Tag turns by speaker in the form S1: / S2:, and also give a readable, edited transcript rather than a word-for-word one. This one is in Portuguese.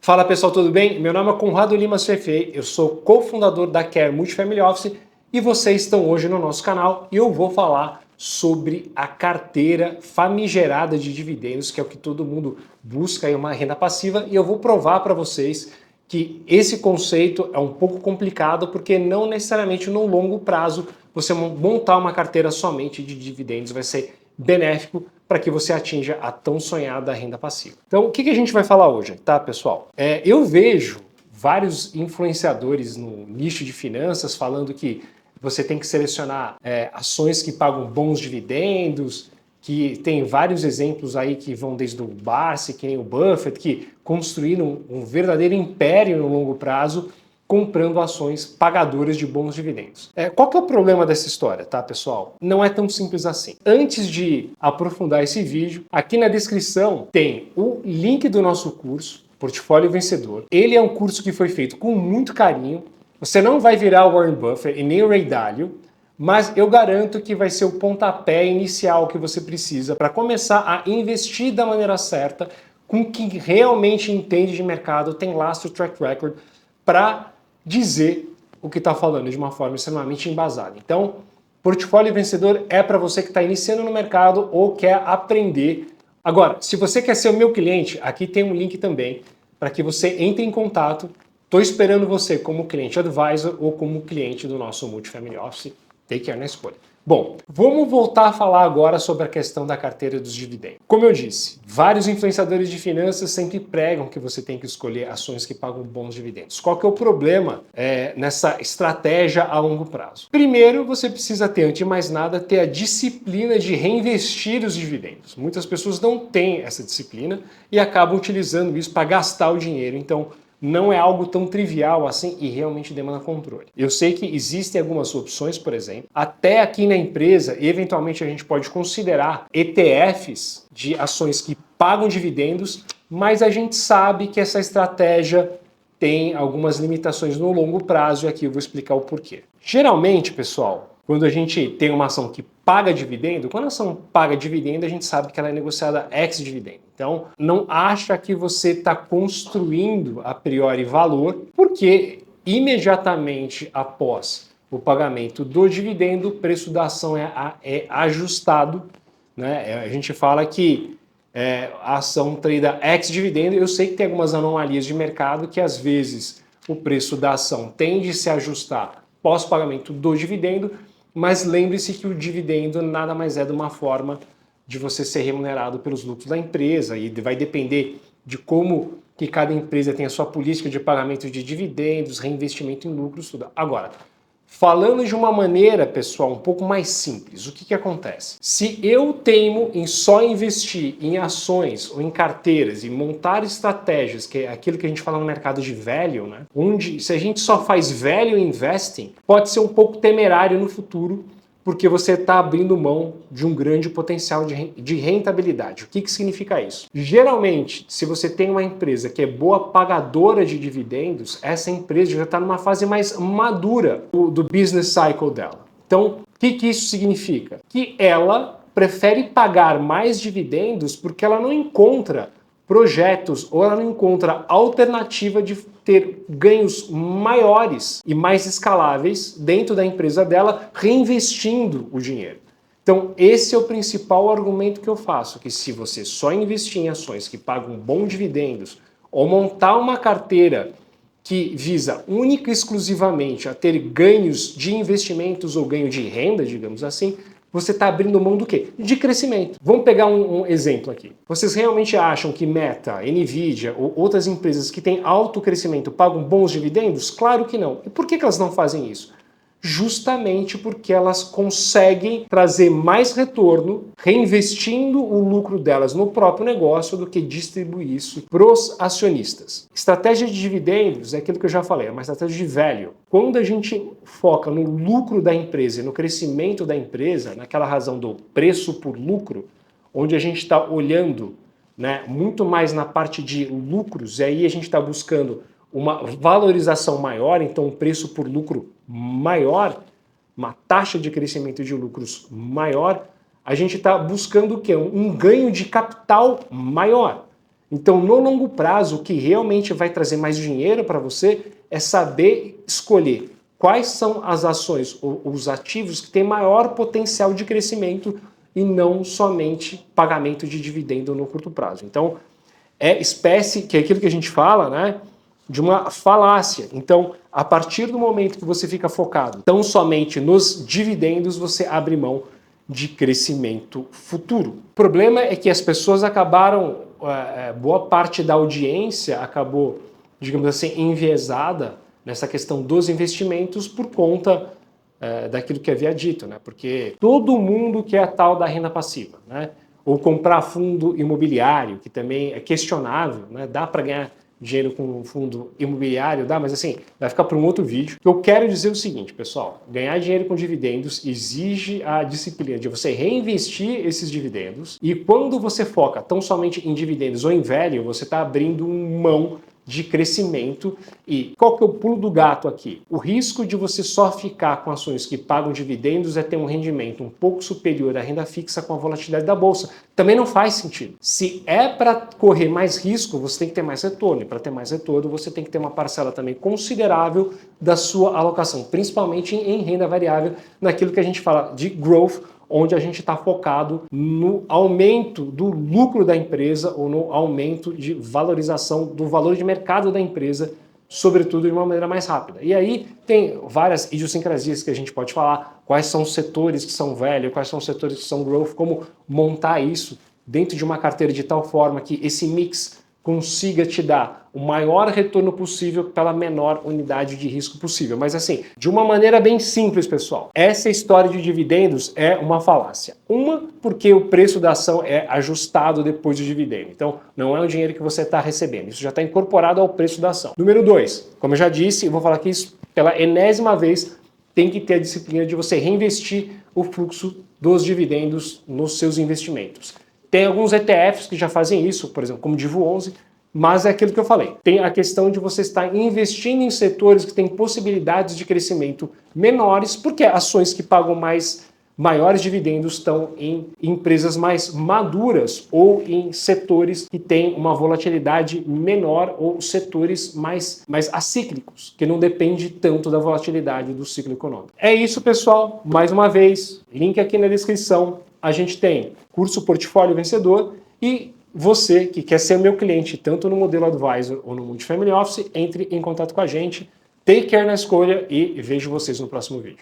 S1: Fala pessoal, tudo bem? Meu nome é Conrado Lima CFA, eu sou cofundador da Care Multifamily Office e vocês estão hoje no nosso canal e eu vou falar sobre a carteira famigerada de dividendos, que é o que todo mundo busca aí, uma renda passiva, e eu vou provar para vocês que esse conceito é um pouco complicado porque não necessariamente no longo prazo você montar uma carteira somente de dividendos vai ser benéfico para que você atinja a tão sonhada renda passiva. Então, o que a gente vai falar hoje, tá, pessoal? Eu vejo vários influenciadores no nicho de finanças falando que você tem que selecionar ações que pagam bons dividendos, que tem vários exemplos aí que vão desde o Barsi, que nem o Buffett, que construíram um verdadeiro império no longo prazo comprando ações pagadoras de bons dividendos. Qual que é o problema dessa história, tá, pessoal? Não é tão simples assim. Antes de aprofundar esse vídeo, aqui na descrição tem o link do nosso curso, Portfólio Vencedor. Ele é um curso que foi feito com muito carinho. Você não vai virar o Warren Buffett e nem o Ray Dalio, mas eu garanto que vai ser o pontapé inicial que você precisa para começar a investir da maneira certa, com quem realmente entende de mercado, tem lastro, track record, para dizer o que está falando de uma forma extremamente embasada. Então, Portfólio Vencedor é para você que está iniciando no mercado ou quer aprender. Agora, se você quer ser o meu cliente, aqui tem um link também para que você entre em contato. Estou esperando você como cliente advisor ou como cliente do nosso Multifamily Office. Take care na escolha. Bom, vamos voltar a falar agora sobre a questão da carteira dos dividendos. Como eu disse, vários influenciadores de finanças sempre pregam que você tem que escolher ações que pagam bons dividendos. Qual que é o problema nessa estratégia a longo prazo? Primeiro, você precisa ter, antes de mais nada, ter a disciplina de reinvestir os dividendos. Muitas pessoas não têm essa disciplina e acabam utilizando isso para gastar o dinheiro. Então, não é algo tão trivial assim e realmente demanda controle. Eu sei que existem algumas opções, por exemplo, até aqui na empresa, eventualmente a gente pode considerar ETFs de ações que pagam dividendos, mas a gente sabe que essa estratégia tem algumas limitações no longo prazo e aqui eu vou explicar o porquê. Geralmente, pessoal, quando a gente tem uma ação que paga dividendo, quando a ação paga dividendo, a gente sabe que ela é negociada ex-dividendo. Então, não acha que você está construindo a priori valor, porque imediatamente após o pagamento do dividendo, o preço da ação é ajustado, né? A gente fala que a ação trada ex-dividendo. Eu sei que tem algumas anomalias de mercado que às vezes o preço da ação tende a se ajustar pós-pagamento do dividendo, mas lembre-se que o dividendo nada mais é de uma forma de você ser remunerado pelos lucros da empresa e vai depender de como que cada empresa tem a sua política de pagamento de dividendos, reinvestimento em lucros, tudo. Agora, falando de uma maneira, pessoal, um pouco mais simples, o que acontece? Se eu teimo em só investir em ações ou em carteiras e montar estratégias, que é aquilo que a gente fala no mercado de value, né? Onde se a gente só faz value investing, pode ser um pouco temerário no futuro, porque você está abrindo mão de um grande potencial de rentabilidade. O que significa isso? Geralmente, se você tem uma empresa que é boa pagadora de dividendos, essa empresa já está numa fase mais madura do business cycle dela. Então, o que isso significa? Que ela prefere pagar mais dividendos porque ela não encontra projetos ou ela não encontra alternativa de ter ganhos maiores e mais escaláveis dentro da empresa dela, reinvestindo o dinheiro. Então, esse é o principal argumento que eu faço, que se você só investir em ações que pagam bons dividendos ou montar uma carteira que visa única e exclusivamente a ter ganhos de investimentos ou ganho de renda, digamos assim, você está abrindo mão do quê? De crescimento. Vamos pegar um exemplo aqui. Vocês realmente acham que Meta, Nvidia ou outras empresas que têm alto crescimento pagam bons dividendos? Claro que não. E por que elas não fazem isso? Justamente porque elas conseguem trazer mais retorno reinvestindo o lucro delas no próprio negócio do que distribuir isso para os acionistas. Estratégia de dividendos é aquilo que eu já falei, é uma estratégia de value. Quando a gente foca no lucro da empresa e no crescimento da empresa, naquela razão do preço por lucro, onde a gente está olhando, né, muito mais na parte de lucros, e aí a gente está buscando uma valorização maior, então um preço por lucro maior, uma taxa de crescimento de lucros maior, a gente está buscando o quê? Um ganho de capital maior. Então, no longo prazo, o que realmente vai trazer mais dinheiro para você é saber escolher quais são as ações ou os ativos que têm maior potencial de crescimento e não somente pagamento de dividendo no curto prazo. Então, é espécie, que é aquilo que a gente fala, né, de uma falácia. Então, a partir do momento que você fica focado tão somente nos dividendos, você abre mão de crescimento futuro. O problema é que as pessoas acabaram, boa parte da audiência acabou, digamos assim, enviesada nessa questão dos investimentos por conta daquilo que havia dito, né? Porque todo mundo quer a tal da renda passiva, né? Ou comprar fundo imobiliário, que também é questionável, né? Dá para ganhar dinheiro com um fundo imobiliário, dá, mas assim, vai ficar para um outro vídeo. Eu quero dizer o seguinte, pessoal, ganhar dinheiro com dividendos exige a disciplina de você reinvestir esses dividendos, e quando você foca tão somente em dividendos ou em value, você está abrindo mão de crescimento. E qual que é o pulo do gato aqui? O risco de você só ficar com ações que pagam dividendos é ter um rendimento um pouco superior à renda fixa com a volatilidade da bolsa. Também não faz sentido. Se é para correr mais risco, você tem que ter mais retorno. E para ter mais retorno, você tem que ter uma parcela também considerável da sua alocação, principalmente em renda variável, naquilo que a gente fala de growth, onde a gente está focado no aumento do lucro da empresa ou no aumento de valorização do valor de mercado da empresa, sobretudo de uma maneira mais rápida. E aí tem várias idiosincrasias que a gente pode falar, quais são os setores que são velhos, quais são os setores que são growth, como montar isso dentro de uma carteira de tal forma que esse mix consiga te dar o maior retorno possível pela menor unidade de risco possível. Mas assim, de uma maneira bem simples, pessoal, essa história de dividendos é uma falácia. Uma, porque o preço da ação é ajustado depois do dividendo. Então, não é o dinheiro que você está recebendo. Isso já está incorporado ao preço da ação. Número 2, como eu já disse, eu vou falar aqui isso pela enésima vez, tem que ter a disciplina de você reinvestir o fluxo dos dividendos nos seus investimentos. Tem alguns ETFs que já fazem isso, por exemplo, como Divo 11, mas é aquilo que eu falei. Tem a questão de você estar investindo em setores que têm possibilidades de crescimento menores, porque ações que pagam maiores dividendos estão em empresas mais maduras ou em setores que têm uma volatilidade menor ou setores mais acíclicos, que não depende tanto da volatilidade do ciclo econômico. É isso, pessoal. Mais uma vez, link aqui na descrição. A gente tem curso Portfólio Vencedor e você que quer ser meu cliente tanto no modelo Advisor ou no Multifamily Office, entre em contato com a gente. Take care na escolha e vejo vocês no próximo vídeo.